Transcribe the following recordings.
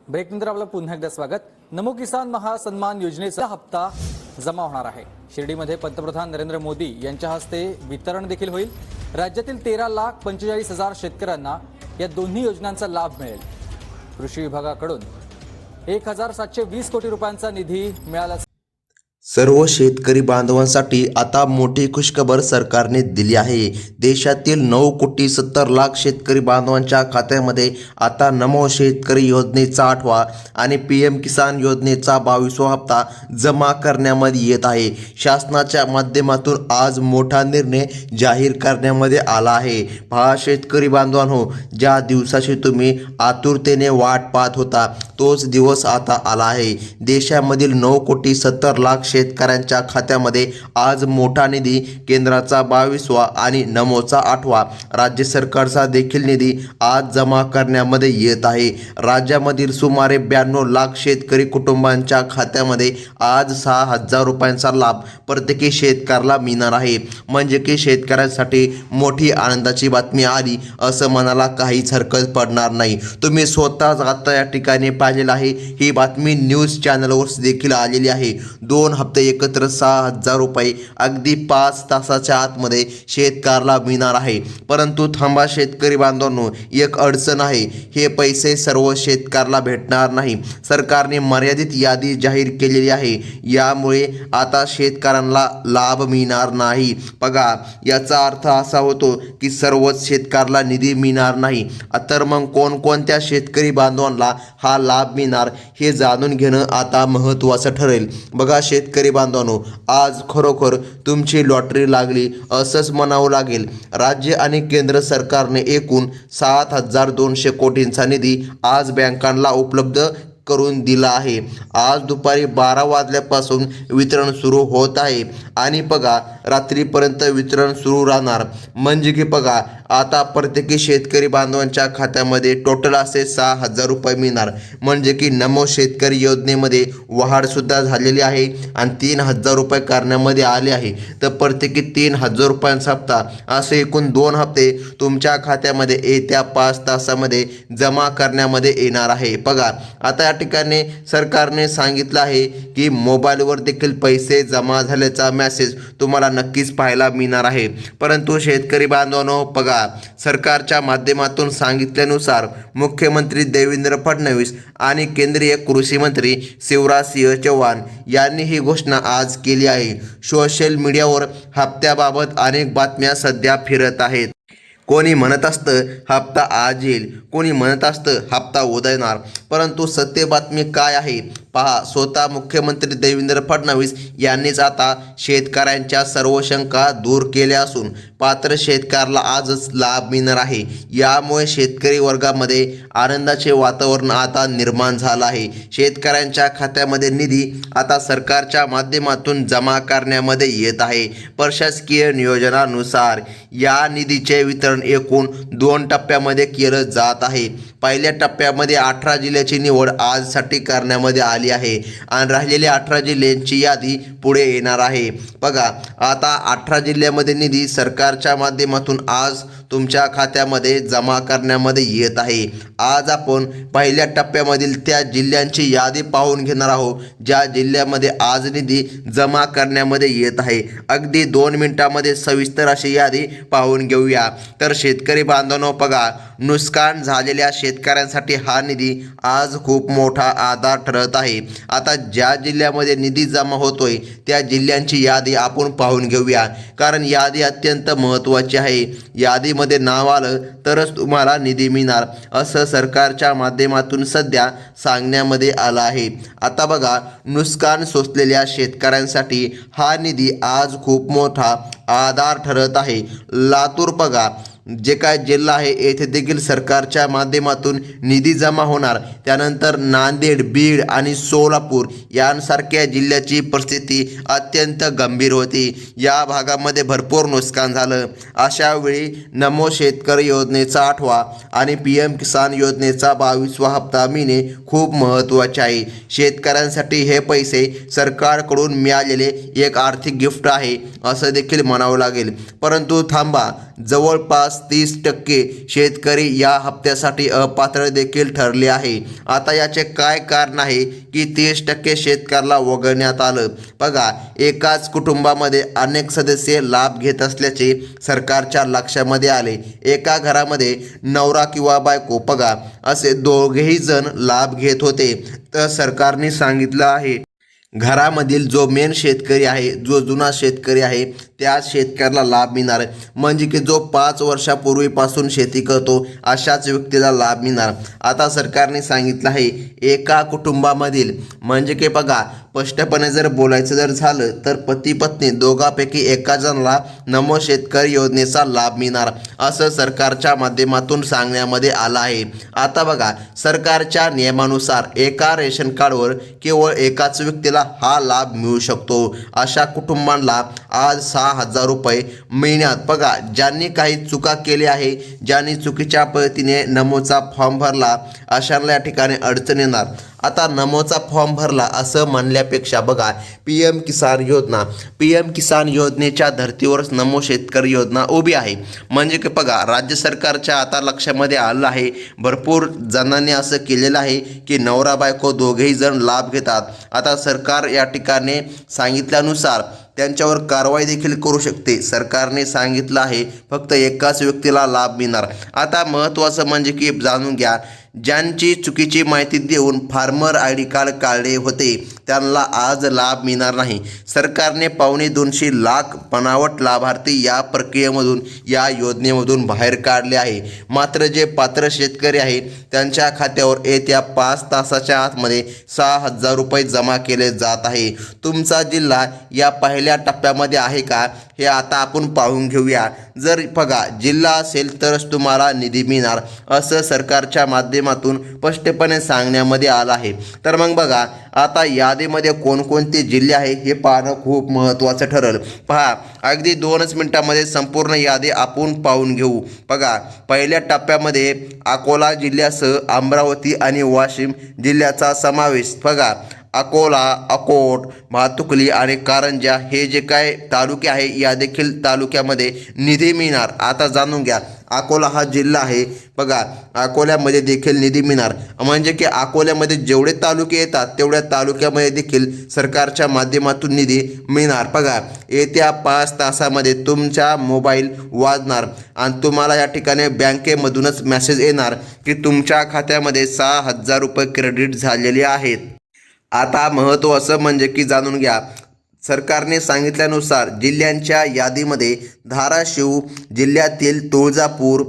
ब्रेकनंतर आपलं पुन्हा एकदा स्वागत। नमो किसान महासन्मान योजनेचा हप्ता जमा होणार आहे। शिर्डीमध्ये पंतप्रधान नरेंद्र मोदी यांच्या हस्ते वितरण देखील होईल। राज्यातील 13,45,000 शेतकऱ्यांना या दोन्ही योजनांचा लाभ मिळेल। कृषी विभागाकडून 1,720 कोटी रुपयांचा निधी मिळाला। सर्व शेतकरी बांधवांसाठी आता मोठी खुशखबर सरकारने दिली आहे। देशातील 9,70,00,000 शेतकरी बांधवांच्या खात्यामध्ये आता नमो शेतकरी योजनेचा 8वा आणि PM किसान योजनेचा 22वा हप्ता जमा करण्यामध्ये येत आहे। शासनाच्या माध्यमातून आज मोठा निर्णय जाहीर करण्यामध्ये आला आहे। पहा शेतकरी बांधवांनो, ज्या दिवसाची तुम्ही आतुरतेने वाट पाहत होता तोच दिवस आता आला आहे। देशामधील 9,70,00,000 शेतकऱ्यांच्या खात्यामध्ये आज मोठा निधी, केंद्राचा 22वा आणि नमोचा 8वा, राज्य सरकारचा देखील निधी आज जमा करण्यामध्ये येत आहे। राज्यामधील सुमारे 92 लाख शेतकरी कुटुंबांच्या खात्यामध्ये आज 6,000 रुपयांचा लाभ प्रत्येकी शेतकऱ्याला मिळणार आहे। म्हणजे की शेतकऱ्यांसाठी मोठी आनंदाची बातमी आली असं म्हणायला काहीच हरकत पडणार नाही। तुम्ही स्वतःच आता या ठिकाणी पाहिलेलं आहे। ही बातमी न्यूज चॅनलवर देखील आलेली आहे। 2 हप्ते एकत्र 6,000 रुपये अगदी 5 तासाच्या आतमध्ये शेतकऱ्याला मिळणार आहे। परंतु थांबा शेतकरी बांधवांनो, एक अडचण आहे। हे पैसे सर्व शेतकऱ्याला भेटणार नाही। सरकारने मर्यादित यादी जाहीर केलेली आहे। यामुळे आता शेतकऱ्यांना लाभ मिळणार नाही। बघा, याचा अर्थ असा होतो की सर्वच शेतकऱ्याला निधी मिळणार नाही। तर मग कोणकोणत्या शेतकरी बांधवांना हा लाभ मिळणार हे जाणून घेणं आता महत्त्वाचं ठरेल। बघा शेतकरी बांधवांनो, आज खरोखर तुमची लॉटरी लागली असंच म्हणावं लागेल। राज्य आणि केंद्र सरकारने एकूण 7,200 कोटींचा निधी आज बँकांना उपलब्ध करून दिला आहे। आज दुपारी 12 वाजल्यापासून वितरण सुरू होत आहे आणि बघा रात्रीपर्यंत वितरण सुरू राहणार। म्हणजे की बघा आता प्रत्येकी शेतकरी बांधवांच्या खात्यामध्ये टोटल असे 6,000 रुपये मिळणार। म्हणजे की नमो शेतकरी योजनेमध्ये वाढसुद्धा झालेली आहे आणि 3,000 रुपये करण्यामध्ये आले आहे। तर प्रत्येकी 3,000 रुपयांचा हप्ता असे एकूण 2 हप्ते तुमच्या खात्यामध्ये येत्या 5 तासामध्ये जमा करण्यामध्ये येणार आहे। बघा आता या ठिकाणी सरकारने सांगितलं आहे की मोबाईलवर देखील पैसे जमा झाल्याचा मेसेज तुम्हाला नक्कीच पाहायला मिळणार आहे। परंतु शेतकरी बांधवांनो, बघा सरकारच्या माध्यमातून सांगितल्यानुसार मुख्यमंत्री देवेंद्र फडणवीस आणि केंद्रीय कृषी मंत्री शिवराज सिंह चौहान यांनी ही घोषणा आज केली आहे। सोशल मीडियावर हप्त्याबाबत अनेक बातम्या सध्या फिरत आहेत। कोणी म्हणत असतं हप्ता आज येईल, कोणी म्हणत असतं हप्ता उद्या येणार। परंतु सत्य बातमी काय आहे पहा, स्वतः मुख्यमंत्री देवेंद्र फडणवीस यांनीच आता शेतकऱ्यांच्या सर्व शंका दूर केल्या असून पात्र शेतकऱ्याला आजच लाभ मिळणार आहे। यामुळे शेतकरी वर्गामध्ये आनंदाचे वातावरण आता निर्माण झालं आहे। शेतकऱ्यांच्या खात्यामध्ये निधी आता सरकारच्या माध्यमातून जमा करण्यामध्ये येत आहे। प्रशासकीय नियोजनानुसार या निधीचे वितरण एकूण 2 टप्प्यामध्ये केलं जात आहे। पहिल्या टप्प्यामध्ये 18 जिल्ह्याची निवड आजसाठी करण्यामध्ये आली आहे आणि राहिलेल्या 18 जिल्ह्यांची यादी पुढे येणार आहे। बघा आता 18 जिल्ह्यामध्ये निधी सरकारच्या माध्यमातून आज तुमच्या खात्यामध्ये जमा करण्यामध्ये येत आहे। आज आपण पहिल्या टप्प्यामधील त्या जिल्ह्यांची यादी पाहून घेणार आहोत ज्या जिल्ह्यामध्ये आज निधी जमा करण्यामध्ये येत आहे। अगदी 2 मिनिटांमध्ये सविस्तर अशी यादी पाहून घेऊया। तर शेतकरी बांधवांनो, बघा नुकसान झालेल्या शेतकऱ्यांसाठी हा निधी आज खूप मोठा आधार ठरत आहे। आता ज्या जिल्ह्यामध्ये निधी जमा होतोय त्या जिल्ह्यांची यादी आपण पाहून घेऊया, कारण यादी अत्यंत महत्त्वाची आहे। यादीमध्ये नाव आलं तरच तुम्हाला निधी मिळणार असं सरकारच्या माध्यमातून सध्या सांगण्यामध्ये आलं आहे। आता बघा नुकसान सोसलेल्या शेतकऱ्यांसाठी हा निधी आज खूप मोठा आधार ठरत आहे। लातूर बघा जे काय जिल्हा आहे येथे देखील सरकारच्या माध्यमातून निधी जमा होणार। त्यानंतर नांदेड, बीड आणि सोलापूर यांसारख्या जिल्ह्याची परिस्थिती अत्यंत गंभीर होती। या भागामध्ये भरपूर नुकसान झालं। अशा वेळी नमो शेतकरी योजनेचा 8वा आणि PM किसान योजनेचा 22वा हप्ता मिळणे खूप महत्त्वाचे आहे। शेतकऱ्यांसाठी हे पैसे सरकारकडून मिळालेले एक आर्थिक गिफ्ट आहे असं देखील म्हणावं लागेल। परंतु थांबा, जवळपास 30% शेतकरी या हप्त्यासाठी अपात्र देखील ठरले आहे. आता याचे काय कारण आहे की 30% शेतकऱ्याला वगळण्यात आलं? बघा, एकाच कुटुंबामध्ये अनेक सदस्य लाभ घेत असल्याचे सरकारच्या लक्षामध्ये आले. एका घरामध्ये नवरा किंवा बायको बघा असे दोघेही जण लाभ घेत होते. तर सरकारने सांगितलं आहे घरामधील जो मेन शेतकरी आहे, जो जुना शेतकरी आहे, त्या शेतकऱ्याला लाभ मिळणार. म्हणजे की जो 5 वर्षापूर्वीपासून शेती करतो अशाच व्यक्तीला लाभ मिळणार. आता सरकारने सांगितलं आहे एका कुटुंबामधील म्हणजे की बघा स्पष्टपणे जर बोलायचं जर झालं तर पती पत्नी दोघांपैकी एका जणाला नमो शेतकरी योजनेचा लाभ मिळणार असं सरकारच्या माध्यमातून सांगण्यामध्ये आलं आहे. आता बघा, सरकारच्या नियमानुसार एका रेशन कार्डवर केवळ एकाच व्यक्तीला हा लाभ मिळू शकतो. अशा कुटुंबांना आज 6,000 रुपये महिन्यात बघा ज्यांनी काही चुका केल्या आहे, ज्यांनी चुकीच्या पद्धतीने नमोचा फॉर्म भरला अशांना या ठिकाणी अडचण येणार. आता नमोचा फॉर्म भरला असं म्हणल्यापेक्षा बघा PM किसान योजनेच्या धर्तीवरच नमो शेतकरी योजना उभी आहे. म्हणजे की बघा राज्य सरकारच्या आता लक्षामध्ये आलं आहे. भरपूर जणांनी असं केलेलं आहे की नवरा बायको दोघेही जण लाभ घेतात. आता सरकार या ठिकाणी सांगितल्यानुसार त्यांच्यावर कारवाई देखील करू शकते. सरकारने सांगितलं आहे फक्त एकाच व्यक्तीला लाभ मिळणार. आता महत्त्वाचं म्हणजे की जाणून घ्या, ज्यांची चुकीची माहिती देऊन फार्मर ID कार्ड काढले होते त्यांना आज लाभ मिळणार नाही. सरकारने 2.25 लाख बनावट लाभार्थी या प्रक्रियेमधून या योजनेमधून बाहेर काढले आहे. मात्र जे पात्र शेतकरी आहे त्यांच्या खात्यावर येत्या 5 तासाच्या आतमध्ये 6,000 रुपये जमा केले जात आहे. तुमचा जिल्हा या पहिल्या टप्प्यामध्ये आहे का हे आता आपण पाहून घेऊया. जर बघा जिल्हा असेल तरच तुम्हाला निधी मिळणार असं सरकारच्या माध्यमातून स्पष्टपणे सांगण्यामध्ये आलं आहे. तर मग बघा आता यादीमध्ये कोणकोणते जिल्हे आहे हे पाहणं खूप महत्त्वाचं ठरेल. पहा, अगदी 2च मिनिटामध्ये संपूर्ण यादी आपण पाहून घेऊ. बघा, पहिल्या टप्प्यामध्ये अकोला जिल्ह्यासह अमरावती आणि वाशिम जिल्ह्याचा समावेश. बघा, अकोला, अकोट, भातुकली आणि कारंजा हे जे काय तालुके आहे या देखील तालुक्यामध्ये निधी मिळणार. आता जाणून घ्या, अकोला हा जिल्हा आहे बघा, अकोल्यामध्ये देखील निधी मिळणार. म्हणजे की अकोल्यामध्ये जेवढे तालुके येतात तेवढ्या तालुक्यामध्ये देखील सरकारच्या माध्यमातून निधी मिळणार. बघा, येत्या 5 तासामध्ये तुमचा मोबाईल वाजणार आणि तुम्हाला या ठिकाणी बँकेमधूनच मेसेज येणार की तुमच्या खात्यामध्ये 6,000 रुपये क्रेडिट झालेले आहेत. आता महत्त्वाचं म्हणजे की जाणून घ्या, सरकारने सांगितल्यानुसार जिल्ह्यांच्या यादीमध्ये धाराशिव जिल्ह्यातील तुळजापूर,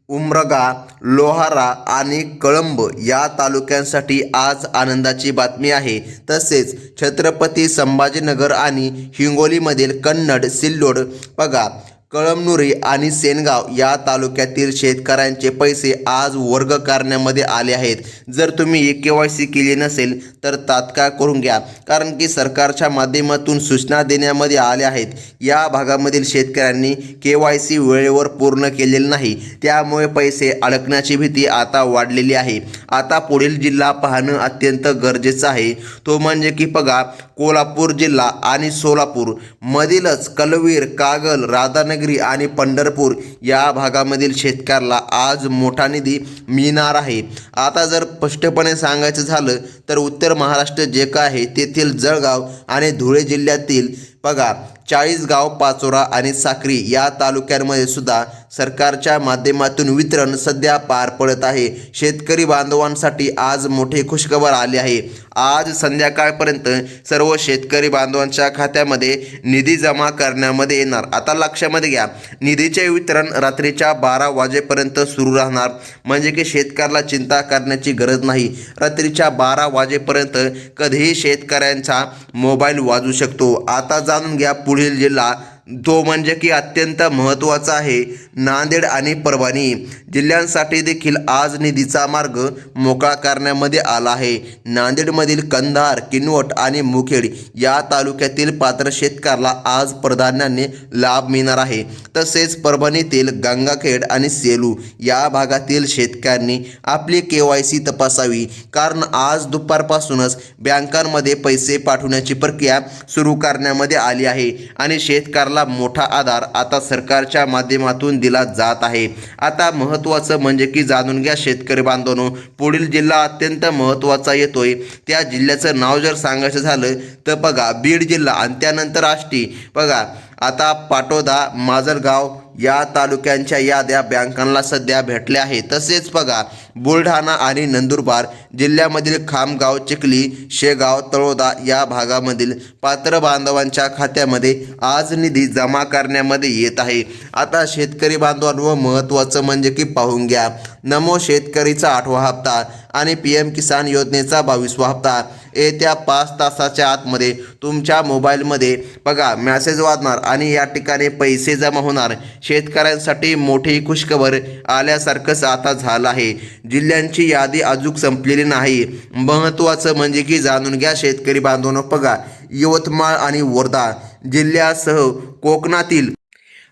उमरगा, लोहारा आणि कळंब या तालुक्यांसाठी आज आनंदाची बातमी आहे. तसेच छत्रपती संभाजीनगर आणि हिंगोलीमधील कन्नड, सिल्लोड, बघा कळमनुरी आणि सेनगाव या तालुक्यातील शेतकऱ्यांचे पैसे आज वर्ग करण्यामध्ये आले आहेत. जर तुम्ही KYC केली नसेल तर तात्काळ करून घ्या, कारण की सरकारच्या माध्यमातून सूचना देण्यामध्ये आल्या आहेत. या भागामधील शेतकऱ्यांनी KYC वेळेवर पूर्ण केलेले नाही, त्यामुळे पैसे अडकण्याची भीती आता वाढलेली आहे. आता पुढील जिल्हा पाहणं अत्यंत गरजेचं आहे, तो म्हणजे की बघा कोल्हापूर जिल्हा आणि सोलापूर मधीलच कलवीर, कागल, राधानगरी आणि पंढरपूर या भागामधील शेतकऱ्याला आज मोठा निधी मिळणार आहे. आता जर स्पष्टपणे सांगायचं झालं तर उत्तर महाराष्ट्र जे काय आहे तेथील जळगाव आणि धुळे जिल्ह्यातील बघा 40 गाव, पाचोरा आणि साक्री या तालुक्यांमध्ये सुद्धा सरकारच्या माध्यमातून वितरण सध्या पार पडत आहे. शेतकरी बांधवांसाठी आज मोठी खुशखबर आली आहे. आज संध्याकाळपर्यंत सर्व शेतकरी बांधवांच्या खात्यामध्ये निधी जमा करण्यामध्ये येणार. आता लक्षामध्ये घ्या, निधीचे वितरण रात्रीच्या 12 वाजेपर्यंत सुरू राहणार. म्हणजे की शेतकऱ्याला चिंता करण्याची गरज नाही. रात्रीच्या 12 वाजेपर्यंत कधीही शेतकऱ्यांचा मोबाईल वाजू शकतो. आता जाणून घ्या पुढील जिल्हा, तो म्हणजे की अत्यंत महत्त्वाचा आहे, नांदेड आणि परभणी जिल्ह्यांसाठी देखील आज निधीचा मार्ग मोकळा करण्यामध्ये आला आहे. नांदेडमधील कंधार, किनवट आणि मुखेड या तालुक्यातील पात्र शेतकऱ्याला आज प्राधान्याने लाभ मिळणार आहे. तसेच परभणीतील गंगाखेड आणि सेलू या भागातील शेतकऱ्यांनी आपली KYC तपासावी, कारण आज दुपारपासूनच बँकांमध्ये पैसे पाठवण्याची प्रक्रिया सुरू करण्यामध्ये आली आहे आणि शेतकऱ्याला सरकारला मोठा आधार आता सरकारच्या माध्यमातून दिला जात आहे। आता महत्त्वाचं म्हणजे की जाणून घ्या शेतकरी बांधवांनो, पुढील जिल्हा अत्यंत महत्त्वाचा येतोय। त्या जिल्ह्याचं नाव जर सांगायचं झालं तर बघा बीड जिल्हा आणि त्यानंतर आष्टी। बघा आता पाटोदा, माजलगाव या तालुक्यांच्या याद्या बँकांना सध्या भेटल्या आहेत। तसेच बघा बुलढाणा आणि नंदुरबार जिल्ह्यामधील खामगाव, चिखली, शेगाव, तळोदा या भागामधील पात्र बांधवांच्या खात्यामध्ये आज निधी जमा करण्यामध्ये येत आहे। आता शेतकरी बांधवांवर महत्त्वाचं म्हणजे की पाहून घ्या, नमो शेतकरीचा 8वा हप्ता आणि PM किसान योजनेचा 22वा हप्ता येत्या 5 तासाच्या आतमध्ये तुमच्या मोबाईलमध्ये बघा मेसेज वाजणार आणि या ठिकाणी पैसे जमा होणार। शेतकऱ्यांसाठी मोठी खुशखबर आल्यासारखंच आता झालं आहे। जिल्ह्यांची यादी अजून संपलेली नाही। महत्त्वाचं म्हणजे की जाणून घ्या शेतकरी बांधवांनो, बघा यवतमाळ आणि वर्धा जिल्ह्यासह कोकणातील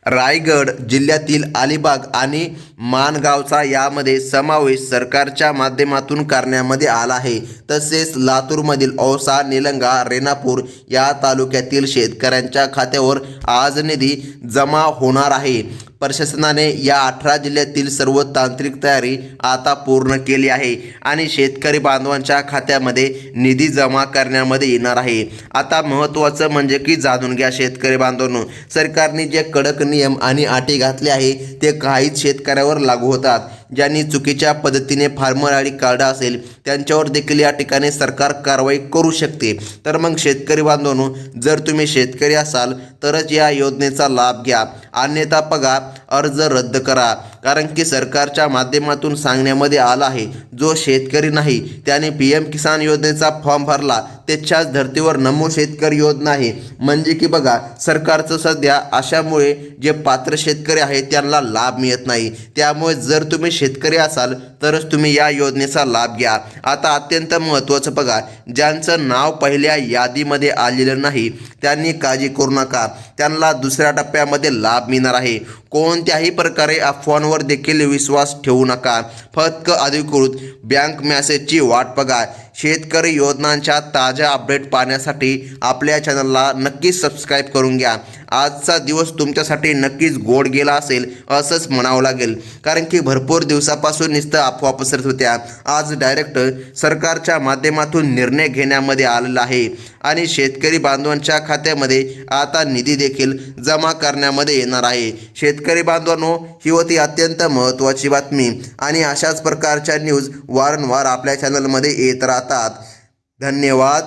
रायगड जिल्ह्यातील अलिबाग आणि माणगावचा यामध्ये समावेश सरकारच्या माध्यमातून करण्यामध्ये आला आहे। तसेच लातूरमधील औसा, निलंगा, रेणापूर या तालुक्यातील शेतकऱ्यांच्या खात्यावर आज निधी जमा होणार आहे। प्रशासनाने या 18 जिल्ह्यातील सर्व तांत्रिक तयारी आता पूर्ण केली आहे आणि शेतकरी बांधवांच्या खात्यामध्ये निधी जमा करण्यामध्ये येणार आहे। आता महत्त्वाचं म्हणजे की जाणून घ्या शेतकरी बांधवांनो, सरकारने जे कडक नियम आणि अटी घातले आहे ते काहीच शेतकऱ्यावर लागू होतात। ज्यांनी चुकीच्या पद्धतीने फार्मर आयडी कार्ड असेल त्यांच्यावर देखील या ठिकाणी सरकार कारवाई करू शकते। तर मग शेतकरी बांधवांनो, जर तुम्ही शेतकरी असाल तरच या योजनेचा लाभ घ्या, अन्यथा बघा अर्ज रद्द करा। कारण की सरकारच्या माध्यमातून सांगण्यामध्ये आलं आहे, जो शेतकरी नाही त्याने PM किसान योजनेचा फॉर्म भरला त्याच्याच धर्तीवर नमो शेतकरी योजना आहे। म्हणजे की बघा सरकारचं सध्या अशामुळे जे पात्र शेतकरी आहेत त्यांना लाभ मिळत नाही। त्यामुळे जर तुम्ही शेतकरी असाल तरच तुम्ही या योजनेचा लाभ घ्या। आता अत्यंत महत्त्वाचं बघा, ज्यांचं नाव पहिल्या यादीमध्ये आलेलं नाही त्यांनी काळजी करू नका, त्यांना दुसऱ्या टप्प्यामध्ये लाभ मिळणार आहे। कोणत्याही प्रकारे अफवांवर देखील विश्वास ठेवू नका, फक्त अधिकृत बँक मेसेजची वाट बघा। शेतकरी योजनांच्या ताज्या अपडेट पाहण्यासाठी आपल्या चॅनलला नक्कीच सबस्क्राईब करून घ्या। आजचा दिवस तुमच्यासाठी नक्कीच गोड गेला असेल असंच म्हणावं लागेल, कारण की भरपूर दिवसापासून नुसतं अफवा पसरत होत्या। आज डायरेक्ट सरकारच्या माध्यमातून निर्णय घेण्यामध्ये आलेला आहे आणि शेतकरी बांधवांच्या खात्यामध्ये आता निधी देखील जमा करण्यामध्ये येणार आहे। शेतकरी बांधवांनो, ही होती अत्यंत महत्त्वाची बातमी आणि अशाच प्रकारच्या न्यूज वारंवार आपल्या चॅनलमध्ये येत राहतात। धन्यवाद।